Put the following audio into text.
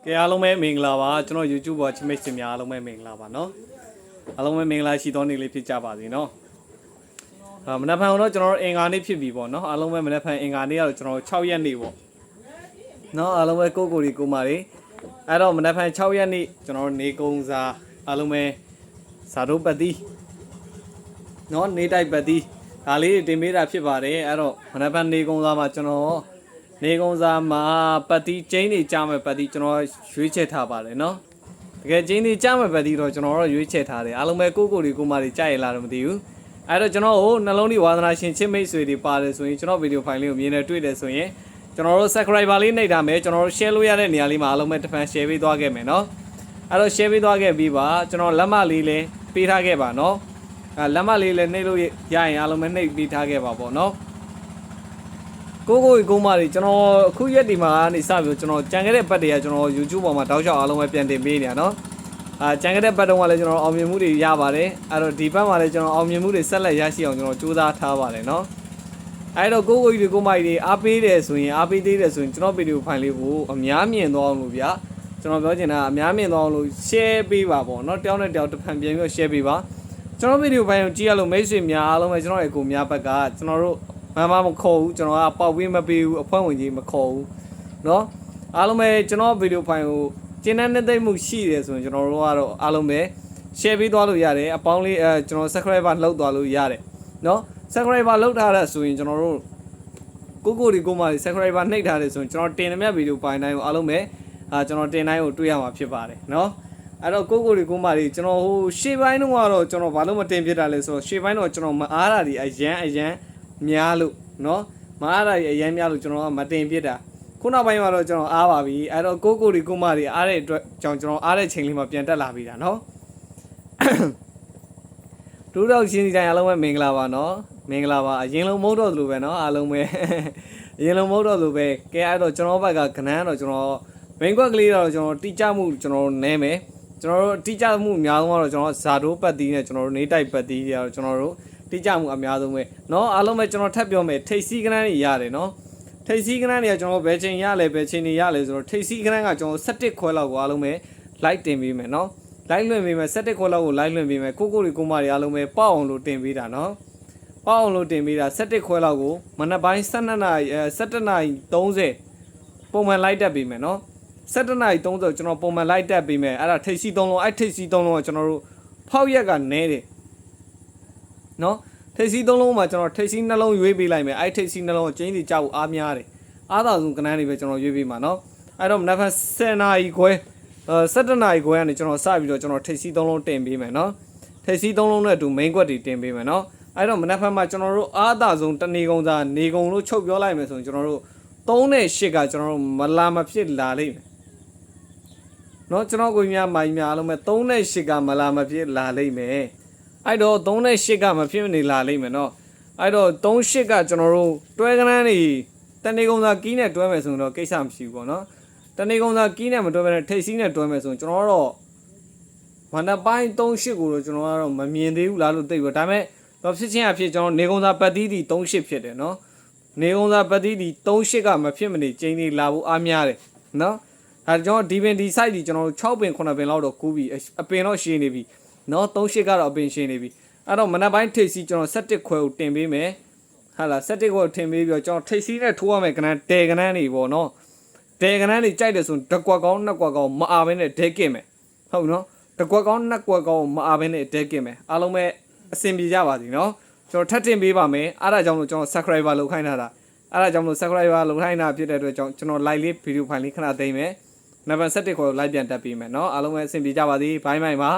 ကဲအားလုံးပဲမင်္ဂလာပါကျွန်တော် YouTube ပေါ်ချိမိတ်ဆွေများအားလုံးပဲမင်္ဂလာပါနော်အားလုံးပဲမင်္ဂလာရှိသောနေ့လေးဖြစ်ကြပါစေနော်မနက်ဖြန်တော့ကျွန်တော်အင်္ဂါနေ့ဖြစ်ပြီပေါ့နော်အားလုံးပဲမနက်ဖြန်အင်္ဂါနေ့ကတော့ကျွန်တော်6ရက်နေ့ပေါ့နော်အားလုံးပဲကိုကိုဒီမာတွေအဲ့တော့မနက်ဖြန်6ရက်နေ့ကျွန်တော်နေကုံစာအားလုံးပဲဇာတို့ပတ်တိနော်နေတိုက်ပတ်တိဒါလေးတင်ပေးတာဖြစ်ပါတယ်အဲ့တော့မနက်ဖြန်နေကုံစာမှာကျွန်တော်နေကုံစာမှာပတ်တိကျင်းနေကြမယ်ပတ်တိကျွန်တော်ရွေးချယ်ထားပါတယ်နော်တကယ်ကျင်းနေကြမယ်ပတ်တိတော့ကျွန်တော်တို့ရွေးချယ်ထားတယ်အားလုံးပဲကိုကိုဒီမာတွေကြားရလားတော့မသိဘူးအဲ့တော့ကျွန်တော်ဟိုနှလုံးဒီဝါသနာရှင်ချစ်မိတ်ဆွေတွေပါတယ်ဆိုရင်ကျွန်တော်ဗီဒီယိုဖိုင်လေးကိုမြင်နေတွေ့တယ်ဆိုရင်ကျွန်တော်တို့ subscriber လေးနှိပ်ထားမယ်ကျွန်တော်တို့ share လို့ရတဲ့နေရာလေးမှာအားလုံးပဲတစ်ဖန် share ပေးသွားခဲ့မယ်နော်အဲ့တော့ share ပေးသွားခဲ့ပြီးပါကျွန်တော်လက်မလေးလည်းပေးထားခဲ့ပါနော်လက်မလေးလည်းနှိပ်လို့ရရင်အားလုံးပဲနှိပ်ပေးထားခဲ့ပါပေါ့နော်ကိုမတွေကျွန်တော်အခုရက်ဒီမှာနေစပြီးကျွန်တော်ကြံခဲ့တဲ့ဘက်တွေကကျွန်တော် YouTube ပေါ်မှာတောက်လျှောက်အားလုံးပဲပြန်တင်ပေးနေတာနော်ကြံခဲ့တဲ့ဘက်တုန်းကလည်းကျွန်တော်အောင်မြင်မှုတွေရပါတယ်အဲ့တော့ဒီဘက်မှာလည်းကျွန်တော်အောင်မြင်မှုတွေဆက်လက်ရရှိအောင်ကျွန်တော်ကြိုးစားထားပါတယ်နော်အဲ့တော့ကိုမတွေအားပေးတယ်ဆိုရင်အားပေးသေးတယ်ဆိုရင်ကျွန်တော်ဗီဒီယိုဖိုင်လေးကိုအများမြင်သွားအောင်လို့ဗျာကျွန်တော်ပြောချင်တာအများမြင်သွားအောင်လို့ share ပေးပါပေါ့နော်တယောက်နဲ့တယောက်တစ်ဖန်ပြန်ပြီး share ပေးပါကျွန်တော်ဗီဒီယိုဖိုင်ကိုကြည့်ရလို့မိတ်ဆွေများအားလုံးပဲကျွန်တော်ရဲ့ကိုများဘက်ကကျွန်တော်တို့မခေါ်ဘူးကျွန်တော်ကပေါက်ပေးမပေးဘူးအဖွဲ့ဝင်ကြီးမခေါ်ဘူးเนาะအားလုံးပဲကျွန်တော်ဗီဒီယိုဖိုင်ကိုကျင်းတဲ့သိမှုရှိတယ်ဆိုရင်ကျွန်တော်တို့ကတော့အားလုံးပဲ share ပေးသွားလို့ရတယ်အပေါင်းလေးကျွန်တော် subscriber လှုပ်သွားလို့ရတယ်เนาะ subscriber လှုပ်ထားတဲ့ဆိုရင်ကျွန်တော်တို့ကိုဒီမှာ subscriber နှိပ်ထားတယ်ဆိုရင်ကျွန်တော်တင်တဲ့မြတ်ဗီဒီယိုဖိုင်တိုင်းကိုအားလုံးပဲကျွန်တော်တင်တိုင်းကိုတွေ့ရမှာဖြစ်ပါတယ်เนาะအဲ့တော့ကိုဒီမှာကျွန်တော်ဟိုရှေ့ပိုင်းတော့ကတော့ကျွန်တော်ဘာလို့မတင်ဖြစ်တာလဲဆိုတော့ရှေ့ပိုင်းတော့ကျွန်တော်မအားတာဒီအရန်များလို့เนาะမအားတာအရန်များလို့ကျွန်တော်ကမတင်ဖြစ်တာခုနောက်ပိုင်းမှာတော့ကျွန်တော်အားပါပြီအဲ့တော့ကိုဒီမှာအားတဲ့အတွက်ကြောင့်ကျွန်တော်အားတဲ့ချိန်လေးမှာပြန်တက်လာပြီတာเนาะဒူးတော့ရှင်းစီတိုင်းအားလုံးပဲမင်္ဂလာပါเนาะမင်္ဂလာပါအရင်လုံးမဟုတ်တော့လို့ပဲเนาะအားလုံးပဲအရင်လုံးမဟုတ်တော့လို့ပဲကဲအဲ့တော့ကျွန်တော်ဘက်ကကနန်းတော့ကျွန်တော်မင်းကွက်ကလေးတော့ကျွန်တော်တိကျမှုကျွန်တော်နဲမယ်ကျွန်တော်တို့တိကျမှုအများဆုံးကတော့ကျွန်တော်ဇာတိုးပတ်တီးနဲ့ကျွန်တော်တို့နေတိုက်ပတ်တီးတွေကျွန်တော်တို့တိကျမှုအများဆုံးပဲเนาะအားလုံးပဲကျွန်တော်ထပ်ပြောမယ်ထိတ်စီးကနန်းတွေရတယ်เนาะထိတ်စီးကနန်းတွေကကျွန်တော်ဘယ်ချိန်ရလဲဘယ်ချိန်နေရလဲဆိုတော့ထိတ်စီးကနန်းကကျွန်တော်17ခွဲလောက်ကိုအားလုံးပဲ like တင်ပေးမယ်เนาะ like လွှင့်ပေးမယ်17ခွဲလောက်ကို like လွှင့်ပေးမယ်ကိုဒီမာတွေအားလုံးပဲပေါက်အောင်လို့တင်ပေးတာเนาะပေါက်အောင်လို့တင်ပေးတာ17ခွဲလောက်ကိုမနက်ပိုင်း12နာရီ17နာရီ30ပုံမှန် like တက်ပေးမယ်เนาะ17နာရီ30ကျွန်တော်ပုံမှန် like တက်ပေးမယ်အဲ့ဒါထိတ်စီး3လုံးအဲ့ထိတ်စီး3လုံးကကျွန်တော်တို့ဖောက်ရက်ကနေတယ်เนาะထိတ်စီး3လုံးမှာကျွန်တော်ထိတ်စီး2လုံးရွေးပေးလိုက်မယ်အဲ့ထိတ်စီး2လုံးကိုကျင်းစီကြောက်အားများတယ်အားသာဆုံးကနန်းတွေပဲကျွန်တော်ရွေးပေးမှာเนาะအဲ့တော့မနက်ဖြန်10နာရီခွဲ17နာရီခွဲကနေကျွန်တော်စပြီးတော့ကျွန်တော်ထိတ်စီး3လုံးတင်ပေးမယ်เนาะထိတ်စီး3လုံးနဲ့အတူ main ကွက်တွေတင်ပေးမယ်เนาะအဲ့တော့မနက်ဖြန်မှာကျွန်တော်တို့အားသာဆုံးတနေကုန်စာနေကုန်လို့ချုပ်ပြောလိုက်မယ်ဆိုရင်ကျွန်တော်တို့3နဲ့8ကကျွန်တော်တို့မလာမဖြစ်လာလိမ့်မယ်เนาะကျွန်တော်ကိုများမိုင်းများအားလုံးပဲ3နဲ့8ကမလာမဖြစ်လာလိမ့်မယ်အဲ့တော့3နဲ့8ကမဖြစ်နေလာလိမ့်မယ်เนาะအဲ့တော့3 8ကကျွန်တော်တို့တွဲကနန်းတွေတနေကုန်စာကီးနဲ့တွဲမယ်ဆိုရင်တော့ကိစ္စမရှိဘူးပေါ့เนาะတနေကုန်စာကီးနဲ့မတွဲဘဲနဲ့ထိတ်စီးနဲ့တွဲမယ်ဆိုရင်ကျွန်တော်တော့မနက်ပိုင်း3 8ကိုတော့ကျွန်တော်ကတော့မမြင်သေးဘူးလားလို့သိပြီဒါပေမဲ့တော့ဖြစ်ချင်းအဖြစ်ကျွန်တော်နေကုန်စာပတ်တီးတီ3 8ဖြစ်တယ်เนาะနေကုန်စာပတ်တီးတီ3 8ကမဖြစ်မနေကျင်းနေလာဖို့အားများတယ်เนาะအဲကျွန်တော်ဒီပင်ဒီ site ဒီကျွန်တော်6ပင်9ပင်လောက်တော့ကူးပြီးအပင်တော့ရှင်းနေပြီเนาะ3 8ကတော့အပင်ရှင်းနေပြီအဲ့တော့မနက်ပိုင်းထိတ်စီကျွန်တော်17ခွဲကိုတင်ပေးမယ်ဟာလား17ခွဲကိုတင်ပေးပြီးတော့ကျွန်တော်ထိတ်စီနဲ့ထိုးရမယ်ကနန်းတဲကနန်းတွေပေါ့เนาะတဲကနန်းတွေကြိုက်တယ်ဆိုတကွက်ကောင်းနှစ်ကွက်ကောင်းမအားဘဲနဲ့ဒဲကင်မယ်ဟုတ်เนาะတကွက်ကောင်းနှစ်ကွက်ကောင်းမအားဘဲနဲ့ဒဲကင်မယ်အားလုံးပဲအဆင်ပြေကြပါစေเนาะကျွန်တော်ထပ်တင်ပေးပါမယ်အားဒါကြောင့်လို့ကျွန်တော် subscriber လုပ်ခိုင်းတာအားဒါကြောင့်လို့ subscriber လုပ်ခိုင်းတာဖြစ်တဲ့အတွက်ကြောင့်ကျွန်တော် like လေး video file လေးခဏသိမ်းမယ်နံပါတ်17ကို like ပြန်တက်ပေးမယ်เนาะအားလုံးပဲအဆင်ပြေကြပါစေဘိုင်းပါ